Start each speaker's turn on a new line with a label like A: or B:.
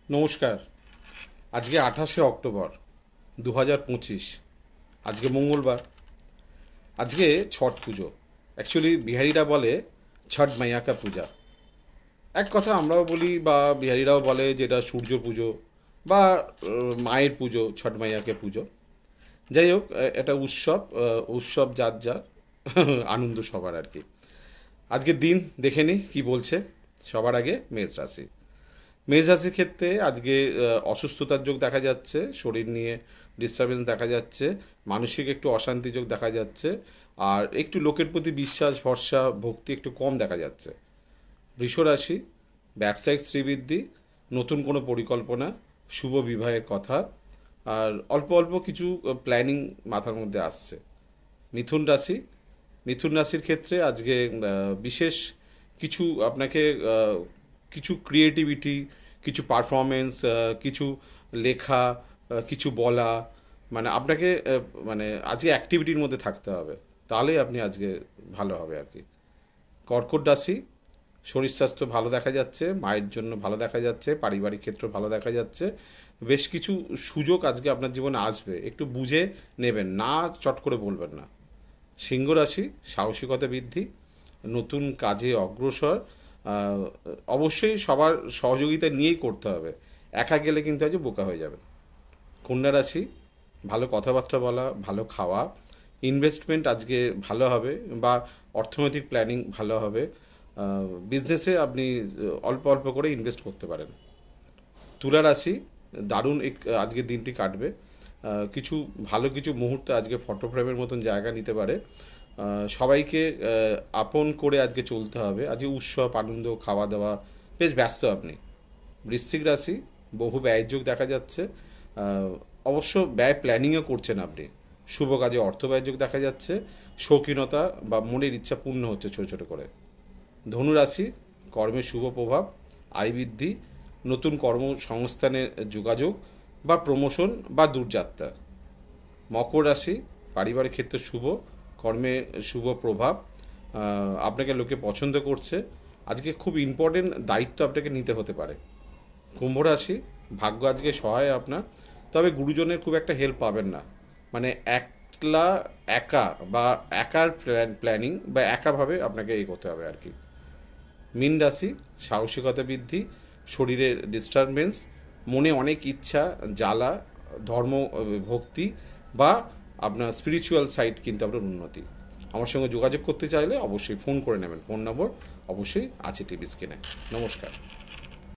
A: নমস্কার। আজকে 28শে অক্টোবর 2025। আজকে মঙ্গলবার। আজকে ছট পুজো। অ্যাকচুয়ালি বিহারিরা বলে ছট মাইয়া কা পূজা। এক কথা আমরাও বলি বা বিহারিরাও বলে যে এটা সূর্য পুজো বা মায়ের পুজো, ছট মাইয়াকে পুজো। যাই হোক, এটা উৎসব। উৎসব যার যার আনন্দ সবার আর কি। আজকের দিন দেখে নিই কী বলছে। সবার আগে মেষ রাশি। মেষ রাশির ক্ষেত্রে আজকে অসুস্থতার যোগ দেখা যাচ্ছে, শরীর নিয়ে ডিস্টারবেন্স দেখা যাচ্ছে, মানসিক একটু অশান্তি যোগ দেখা যাচ্ছে, আর একটু লোকের প্রতি বিশ্বাস ভরসা ভক্তি একটু কম দেখা যাচ্ছে। বৃষ রাশি, ব্যবসায়িক শ্রীবৃদ্ধি, নতুন কোনো পরিকল্পনা, শুভ বিবাহের কথা, আর অল্প অল্প কিছু প্ল্যানিং মাথার মধ্যে আসছে। মিথুন রাশি। মিথুন রাশির ক্ষেত্রে আজকে বিশেষ কিছু আপনাকে কিছু ক্রিয়েটিভিটি, কিছু পারফরমেন্স, কিছু লেখা, কিছু বলা, মানে আপনাকে মানে আজকে অ্যাক্টিভিটির মধ্যে থাকতে হবে, তাহলেই আপনি আজকে ভালো হবে আর কি। কর্কট রাশি। শরীর স্বাস্থ্য ভালো দেখা যাচ্ছে, মায়ের জন্য ভালো দেখা যাচ্ছে, পারিবারিক ক্ষেত্র ভালো দেখা যাচ্ছে। বেশ কিছু সুযোগ আজকে আপনার জীবনে আসবে, একটু বুঝে নেবেন, না চট করে বলবেন না। সিংহ রাশি। সাহসিকতা বৃদ্ধি, নতুন কাজে অগ্রসর, আহ, অবশ্যই সবার সহযোগিতা নিয়েই করতে হবে, একা গেলে কিন্তু আজ বোকা হয়ে যাবে। কন্যা রাশি। ভালো কথাবার্তা বলা, ভালো খাওয়া, ইনভেস্টমেন্ট আজকে ভালো হবে বা অর্থনৈতিক প্ল্যানিং ভালো হবে। বিজনেসে আপনি অল্প অল্প করে ইনভেস্ট করতে পারেন। তুলা রাশি। দারুণ আজকের দিনটি কাটবে। কিছু ভালো কিছু মুহূর্তে আজকে ফটো ফ্রেমের মতন জায়গা নিতে পারে। সবাইকে আপন করে আজকে চলতে হবে। আজকে উৎসব আনন্দ খাওয়া দাওয়া, বেশ ব্যস্ত আপনি। বৃশ্চিক রাশি। বহু ব্যয়ের যোগ দেখা যাচ্ছে। অবশ্য ব্যয় প্ল্যানিংও করছেন আপনি। শুভ কাজে অর্থ ব্যয়ের যোগ দেখা যাচ্ছে। শৌখিনতা বা মনের ইচ্ছা পূর্ণ হচ্ছে ছোটো ছোটো করে। ধনু রাশি। কর্মের শুভ প্রভাব, আয় বৃদ্ধি, নতুন কর্মসংস্থানের যোগাযোগ বা প্রমোশন বা দূরযাত্রা। মকর রাশি। পারিবারিক ক্ষেত্রে শুভ, কর্মে শুভ প্রভাব, আপনাকে লোকে পছন্দ করছে। আজকে খুব ইম্পর্টেন্ট দায়িত্ব আপনাকে নিতে হতে পারে। কুম্ভ রাশি। ভাগ্য আজকে সহায় আপনার, তবে গুরুজনের খুব একটা হেল্প পাবেন না। মানে একলা একা বা একার প্ল্যানিং বা একাভাবে আপনাকে এগোতে হবে আর কি। মীন রাশি। সাহসিকতা বৃদ্ধি, শরীরের ডিস্টারবেন্স, মনে অনেক ইচ্ছা, জ্বালা, ধর্ম ভক্তি বা আপনার স্পিরিচুয়াল সাইড কিন্তু আপনার উন্নতি। আমার সঙ্গে যোগাযোগ করতে চাইলে অবশ্যই ফোন করে নেবেন। ফোন নম্বর অবশ্যই আছে টিভি স্ক্রিনে। নমস্কার।